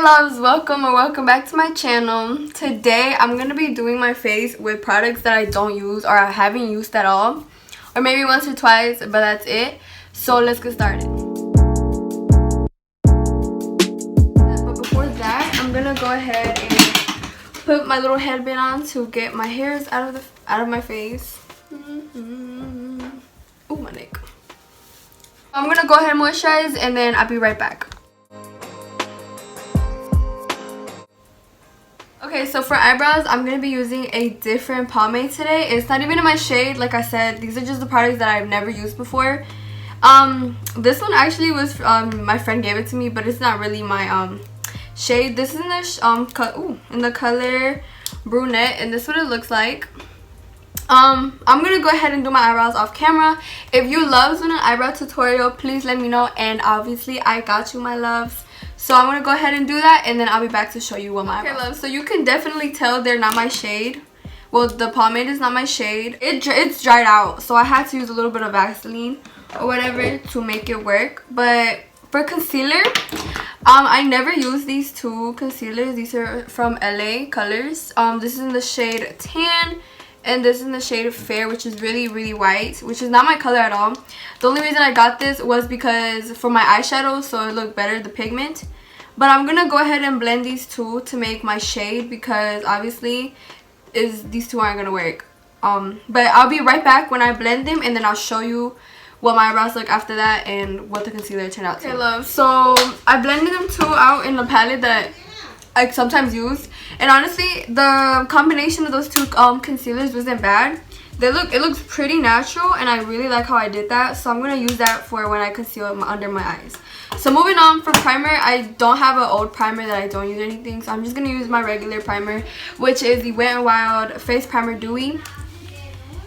loves, welcome or welcome back to my channel. Today I'm gonna be doing my face with products that I don't use or I haven't used at all, or maybe once or twice, but that's it. So let's get started. But before that, I'm gonna go ahead and put my little headband on to get my hairs out of my face. Oh, my neck. I'm gonna go ahead and moisturize and then I'll be right back. Okay, so for eyebrows, I'm going to be using a different pomade today. It's not even in my shade. Like I said, these are just the products that I've never used before. This one actually was, my friend gave it to me, but it's not really my shade. This is in the, in the color brunette, and this is what it looks like. I'm going to go ahead and do my eyebrows off camera. If you love doing an eyebrow tutorial, please let me know, and obviously I got you, my loves. So I'm going to go ahead and do that, and then I'll be back to show you what my eyebrows. Okay, love, so you can definitely tell they're not my shade. Well, the pomade is not my shade. It's dried out, so I had to use a little bit of Vaseline or whatever to make it work. But for concealer, I never use these two concealers. These are from LA Colors. This is in the shade Tan, and this is in the shade Fair, which is really, really white, which is not my color at all. The only reason I got this was because for my eyeshadow, so it looked better, the pigment. But I'm going to go ahead and blend these two to make my shade, because obviously these two aren't going to work. But I'll be right back when I blend them, and then I'll show you what my eyebrows look after that and what the concealer turned out to. Okay, love. So I blended them two out in the palette that I sometimes use. And honestly, the combination of those two concealers wasn't bad. It looks pretty natural, and I really like how I did that. So I'm going to use that for when I conceal under my eyes. So moving on, for primer, I don't have an old primer that I don't use or anything. So I'm just going to use my regular primer, which is the Wet n Wild Face Primer Dewy.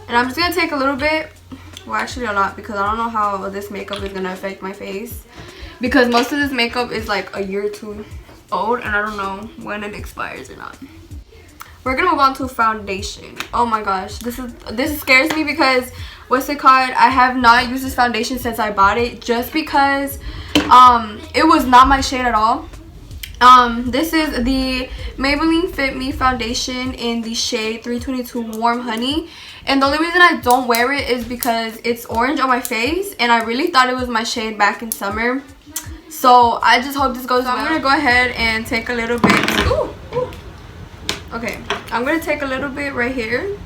And I'm just going to take a little bit. Well, actually a lot, because I don't know how this makeup is going to affect my face. Because most of this makeup is like a year or two old, and I don't know when it expires or not. We're gonna move on to foundation. Oh my gosh, this scares me, because what's it called, I have not used this foundation since I bought it, just because it was not my shade at all. This is the Maybelline Fit Me foundation in the shade 322 Warm Honey, and the only reason I don't wear it is because it's orange on my face, and I really thought it was my shade back in summer. So I just hope this goes well. I'm gonna go ahead and take a little bit. Ooh. Okay, I'm gonna take a little bit right here.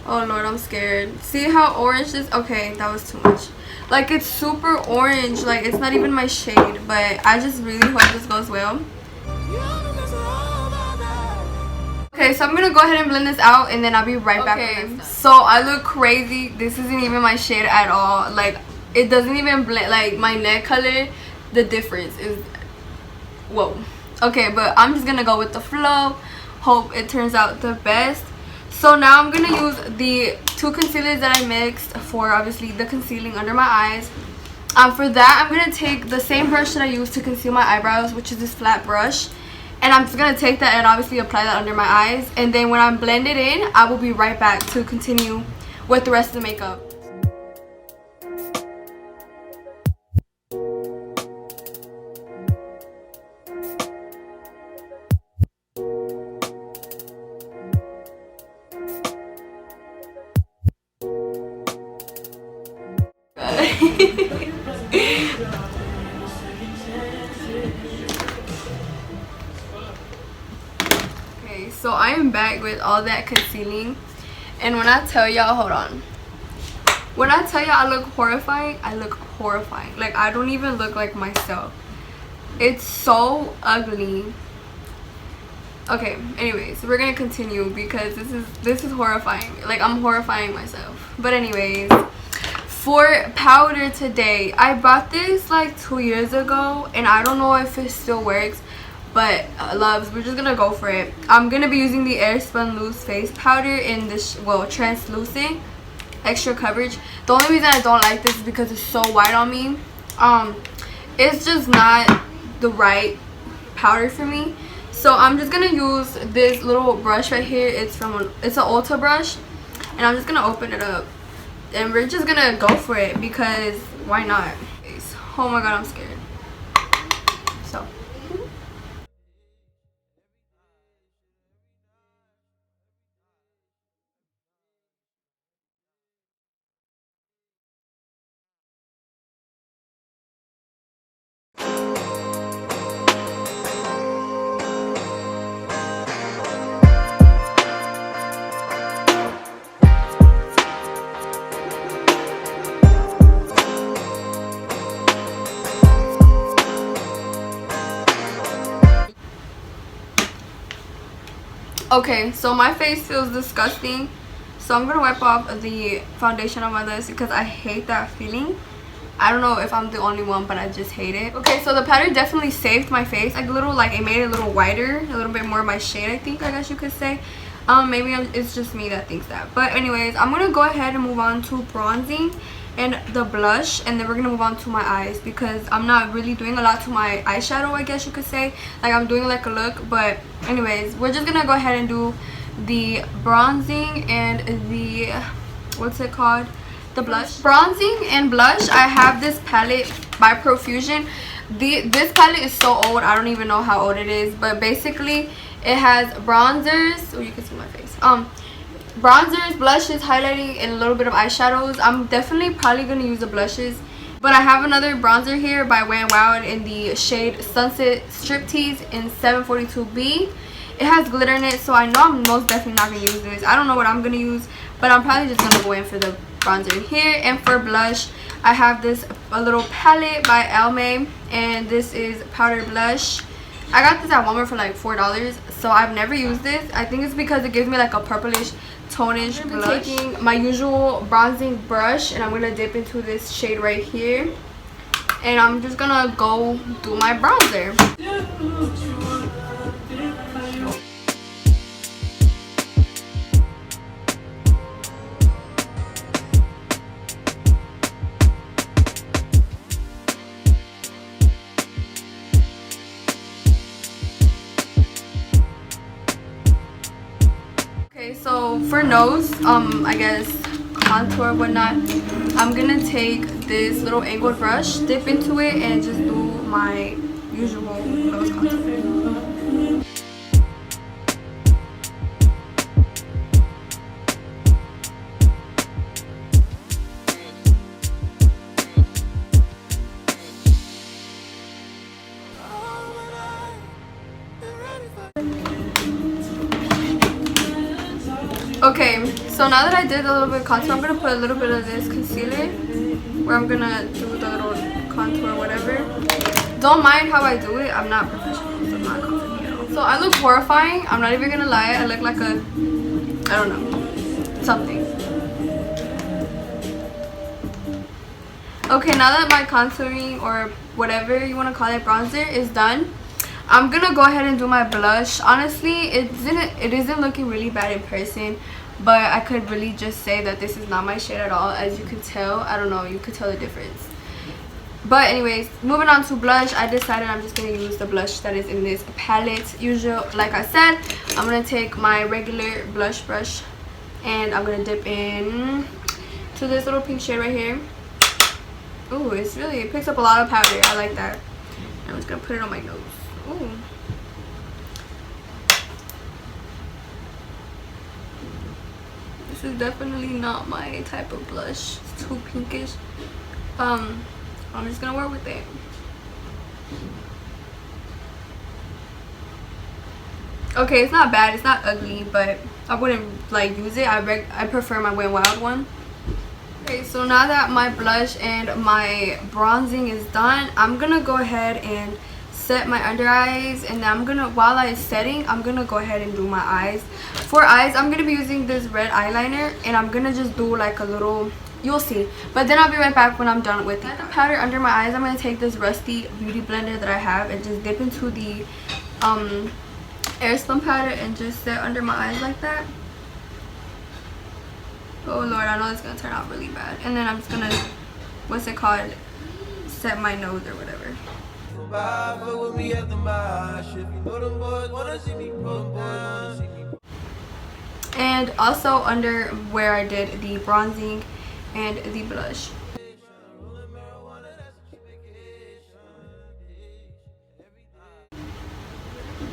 Oh Lord, I'm scared. See how orange this? Okay, that was too much. Like, it's super orange. Like, it's not even my shade. But I just really hope this goes well. Okay, so I'm gonna go ahead and blend this out, and then I'll be right back. Okay, so I look crazy. This isn't even my shade at all. Like, it doesn't even blend. Like, my neck color, the difference is whoa. Okay, but I'm just gonna go with the flow. Hope it turns out the best. So now I'm gonna use the two concealers that I mixed for obviously the concealing under my eyes. For that, I'm gonna take the same brush that I used to conceal my eyebrows, which is this flat brush, and I'm just gonna take that and obviously apply that under my eyes. And then when I'm blended in, I will be right back to continue with the rest of the makeup. Okay, so I am back with all that concealing, and when I tell y'all, hold on, when I tell y'all I look horrifying, I look horrifying. Like, I don't even look like myself. It's so ugly. Okay, anyways, we're gonna continue, because this is horrifying. Like, I'm horrifying myself. But anyways, for powder today, I bought this like 2 years ago, and I don't know if it still works, but loves, we're just gonna go for it. I'm gonna be using the Airspun Loose Face Powder in this, well, translucent extra coverage. The only reason I don't like this is because it's so white on me. It's just not the right powder for me. So I'm just gonna use this little brush right here. It's an Ulta brush, and I'm just gonna open it up, and we're just gonna go for it, because why not? Oh my god, I'm scared. So Okay, so my face feels disgusting, so I'm gonna wipe off the foundation on my lips because I hate that feeling. I don't know if I'm the only one, but I just hate it. Okay, so the powder definitely saved my face, like a little, like it made it a little whiter, a little bit more my shade, I think, I guess you could say. Maybe it's just me that thinks that. But anyways, I'm gonna go ahead and move on to bronzing and the blush, and then we're gonna move on to my eyes because I'm not really doing a lot to my eyeshadow, I guess you could say. Like I'm doing like a look, but anyways, we're just gonna go ahead and do the bronzing and the, what's it called, the blush. Bronzing and blush, I have this palette by Profusion. This palette is so old, I don't even know how old it is, but basically it has bronzers, oh you can see my face, bronzers, blushes, highlighting, and a little bit of eyeshadows. I'm definitely probably going to use the blushes, but I have another bronzer here by Wet n Wild in the shade Sunset Striptease in 742B. It has glitter in it, so I know I'm most definitely not going to use this. I don't know what I'm going to use, but I'm probably just going to go in for the bronzer here. And for blush, I have this a little palette by Almay, and this is powder blush. I got this at Walmart for like $4, so I've never used this. I think it's because it gives me like a purplish tonish blush. I'm taking my usual bronzing brush, and I'm going to dip into this shade right here, and I'm just going to go do my bronzer. Okay, so for nose, I guess contour whatnot, I'm gonna take this little angled brush, dip into it, and just do my usual nose contour. Okay, so now that I did a little bit of contour, I'm going to put a little bit of this concealer where I'm going to do the little contour, whatever. Don't mind how I do it. I'm not professional, so I'm not confident at all. So I look horrifying. I'm not even going to lie. I look like a, I don't know, something. Okay, now that my contouring or whatever you want to call it, bronzer is done, I'm gonna go ahead and do my blush. Honestly, it isn't looking really bad in person, but I could really just say that this is not my shade at all, as you could tell. I don't know, you could tell the difference. But anyways, moving on to blush, I decided I'm just gonna use the blush that is in this palette. Usual, like I said, I'm gonna take my regular blush brush, and I'm gonna dip in to this little pink shade right here. Ooh, it picks up a lot of powder. I like that. I'm just gonna put it on my nose. Ooh. This is definitely not my type of blush. It's too pinkish. I'm just gonna work with it. Okay, it's not bad, it's not ugly, but I wouldn't like use it. I prefer my Wet n Wild one. Okay, so now that my blush and my bronzing is done, I'm gonna go ahead and set my under eyes, and then while it's setting, I'm gonna go ahead and do my eyes. For eyes, I'm gonna be using this red eyeliner, and I'm gonna just do like a little, you'll see, but then I'll be right back when I'm done with the powder under my eyes. I'm gonna take this Rusty beauty blender that I have and just dip into the air spun powder and just set under my eyes like that. Oh lord, I know it's gonna turn out really bad. And then I'm just gonna, what's it called, set my nose or whatever. And also under where I did the bronzing and the blush.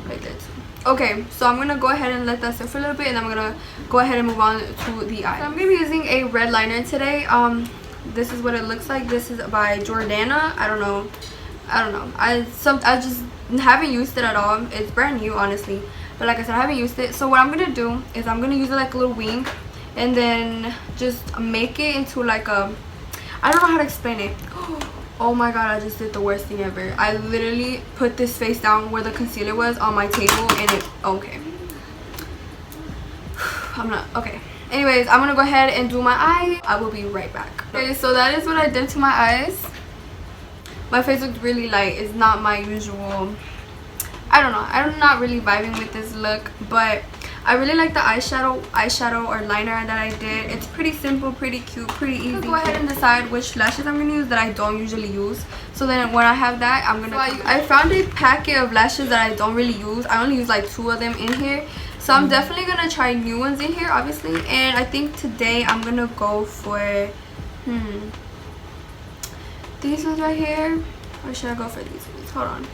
Right there too. Okay, so I'm gonna go ahead and let that sit for a little bit, and I'm gonna go ahead and move on to the eye. So I'm gonna be using a red liner today. This is what it looks like. This is by Jordana. I don't know. I just haven't used it at all. It's brand new, honestly, but like I said, I haven't used it. So what I'm gonna do is I'm gonna use it like a little wing, and then just make it into like a, I don't know how to explain it. Oh my god, I just did the worst thing ever. I literally put this face down where the concealer was on my table, and it, okay, I'm not okay. Anyways, I'm gonna go ahead and do my eye. I will be right back. Okay, so that is what I did to my eyes. My face looks really light. It's not my usual. I don't know. I'm not really vibing with this look, but I really like the eyeshadow or liner that I did. It's pretty simple, pretty cute, pretty easy. Go ahead and decide which lashes I'm gonna use that I don't usually use. So then when I have that, I'm gonna. I found a packet of lashes that I don't really use. I only use like 2 of them in here. So I'm definitely gonna try new ones in here, obviously. And I think today I'm gonna go for these ones right here, or should I go for these ones? Hold on.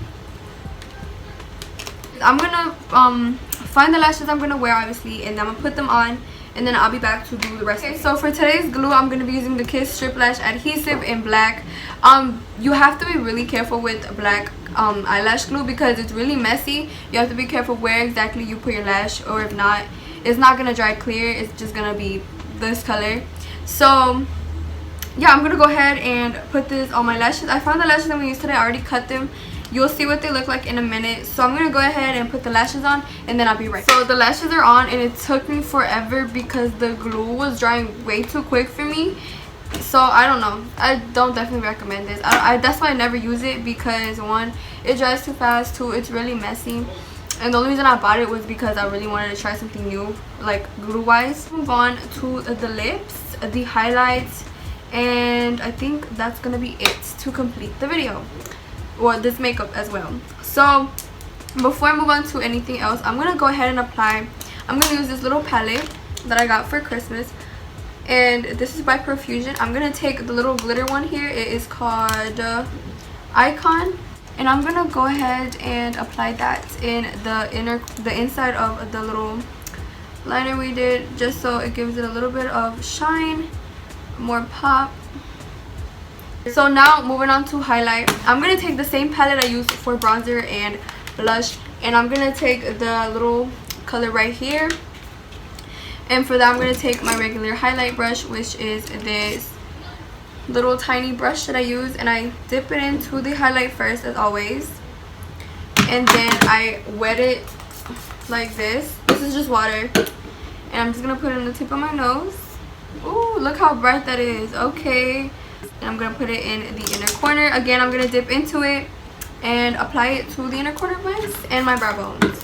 I'm gonna find the lashes I'm gonna wear, obviously, and I'm gonna put them on, and then I'll be back to do the rest. Okay, so for today's glue, I'm gonna be using the Kiss Strip Lash Adhesive in black. You have to be really careful with black eyelash glue because it's really messy. You have to be careful where exactly you put your lash, or if not, it's not gonna dry clear. It's just gonna be this color. So yeah, I'm gonna go ahead and put this on my lashes. I found the lashes I'm gonna use today. I already cut them. You'll see what they look like in a minute. So I'm gonna go ahead and put the lashes on, and then I'll be right back. So the lashes are on, and it took me forever because the glue was drying way too quick for me. So I don't know. I don't definitely recommend this. That's why I never use it, because 1, it dries too fast, 2, it's really messy. And the only reason I bought it was because I really wanted to try something new, like glue wise. Move on to the lips, the highlights, and I think that's gonna be it to complete the video, or this makeup as well. So before I move on to anything else, I'm gonna go ahead and apply. I'm gonna use this little palette that I got for Christmas, and this is by Profusion. I'm gonna take the little glitter one here. It is called Icon, and I'm gonna go ahead and apply that in the inside of the little liner we did, just so it gives it a little bit of shine, more pop. So now moving on to highlight, I'm gonna take the same palette I used for bronzer and blush, and I'm gonna take the little color right here, and for that I'm gonna take my regular highlight brush, which is this little tiny brush that I use, and I dip it into the highlight first, as always, and then I wet it like this. This is just water, and I'm just gonna put it on the tip of my nose. Ooh, look how bright that is. Okay, and I'm gonna put it in the inner corner. Again, I'm gonna dip into it and apply it to the inner corner of my eyes and my brow bones.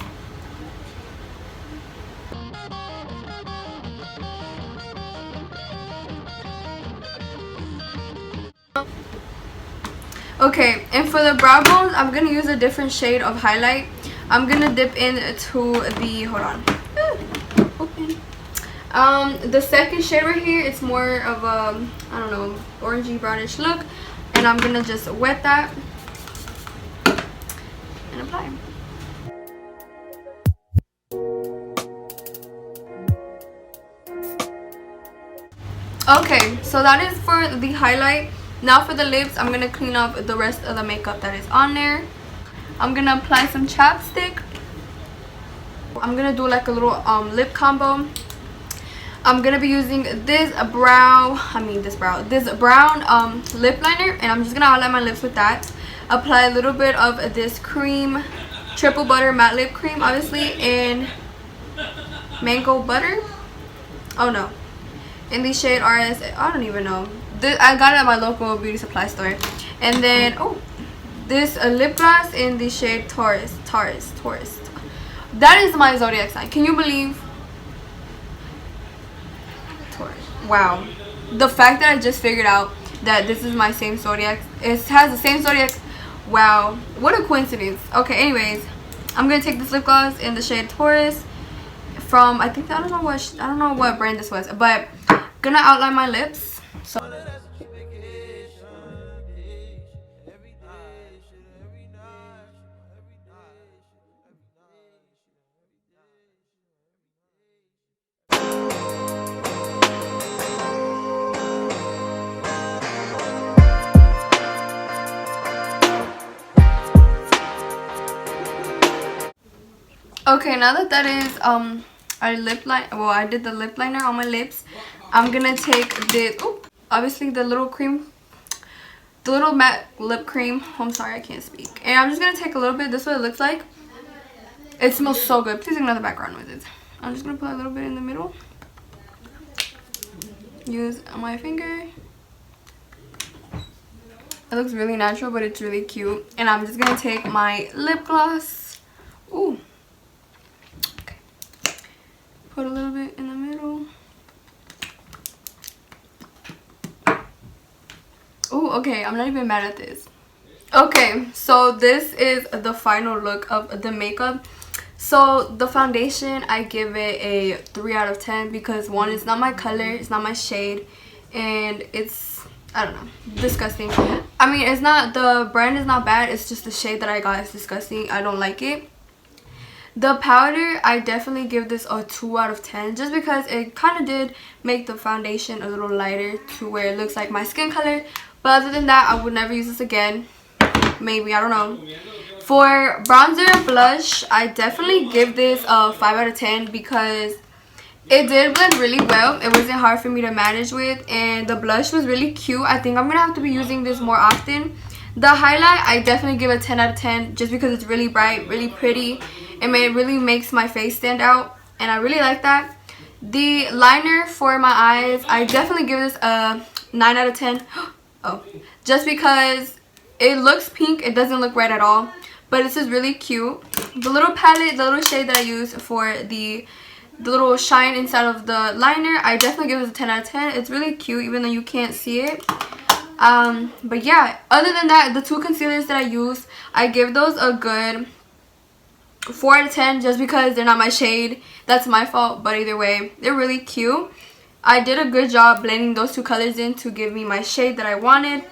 Okay, and for the brow bones, I'm gonna use a different shade of highlight. I'm gonna dip into the, hold on, open. The second shade right here, it's more of a, I don't know, orangey brownish look, and I'm gonna just wet that and apply. Okay, so that is for the highlight. Now for the lips, I'm gonna clean up the rest of the makeup that is on there. I'm gonna apply some chapstick. I'm gonna do like a little lip combo. I'm gonna be using this brown lip liner, and I'm just gonna outline my lips with that. Apply a little bit of this cream, triple butter matte lip cream, obviously in mango butter. Oh no, in the shade RS, I don't even know. I got it at my local beauty supply store. And then this lip gloss in the shade Taurus. That is my zodiac sign. Can you believe? Taurus. Wow, the fact that I just figured out that this is my same zodiac, it has the same zodiac. Wow, what a coincidence. Okay, anyways, I'm gonna take this lip gloss in the shade Taurus from, I think, I don't know what brand this was, but gonna outline my lips. So okay, now that is I did the lip liner on my lips. I'm gonna take this, obviously the little matte lip cream. I'm sorry, I can't speak. And I'm just gonna take a little bit. This is what it looks like. It smells so good. Please ignore the background noises. I'm just gonna put a little bit in the middle. use my finger. It looks really natural, but it's really cute. And I'm just gonna take my lip gloss. Ooh. Okay. Put a little bit in the middle. Ooh, okay. I'm not even mad at this. Okay, so this is the final look of the makeup. So the foundation, I give it a 3 out of 10 because one, it's not my color, it's not my shade, and it's, I don't know, disgusting. I mean, it's not, the brand is not bad, it's just the shade that I got is disgusting. I don't like it. The powder, I definitely give this a 2 out of 10 just because it kind of did make the foundation a little lighter to where it looks like my skin color. But other than that, I would never use this again. Maybe, I don't know. For bronzer and blush, I definitely give this a 5 out of 10 because it did blend really well. It wasn't hard for me to manage with, and the blush was really cute. I think I'm gonna have to be using this more often. The highlight, I definitely give a 10 out of 10 just because it's really bright, really pretty, and it really makes my face stand out, and I really like that. The liner for my eyes, I definitely give this a 9 out of 10. Oh, just because it looks pink, it doesn't look red at all, but this is really cute. The little palette, the little shade that I use for the little shine inside of the liner, I definitely give this a 10 out of 10. It's really cute even though you can't see it. But yeah, other than that, the two concealers that I use, I give those a good 4 out of 10 just because they're not my shade. That's my fault, but either way, they're really cute. I did a good job blending those two colors in to give me my shade that I wanted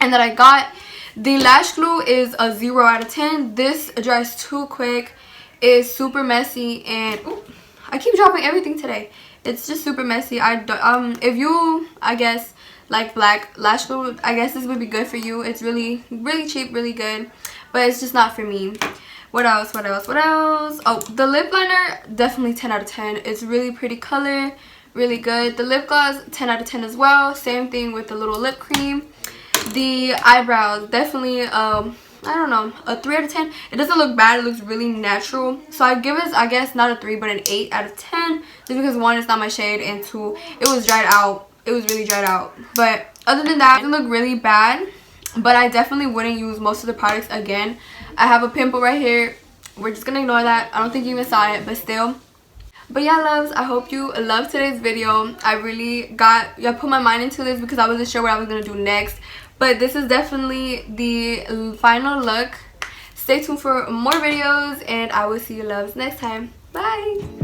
and that I got. The lash glue is a 0 out of 10. This dries too quick. It's super messy, and ooh, I keep dropping everything today. It's just super messy. If you, I guess, like black lash glue, I guess this would be good for you. It's really cheap, really good, but it's just not for me. What else? Oh, the lip liner, definitely 10 out of 10. It's really pretty color, really good. The lip gloss, 10 out of 10 as well. Same thing with the little lip cream. The eyebrows, definitely I don't know, a 3 out of 10. It doesn't look bad, it looks really natural, so I give it, I guess, not a 3 but an 8 out of 10 just because one, it's not my shade, and two, it was dried out. It was really dried out. But other than that, it didn't look really bad, but I definitely wouldn't use most of the products again. I have a pimple right here. We're just gonna ignore that. I don't think you even saw it, but still. But yeah, loves, I hope you loved today's video. I really put my mind into this because I wasn't sure what I was gonna do next. But this is definitely the final look. Stay tuned for more videos, and I will see you loves next time. Bye!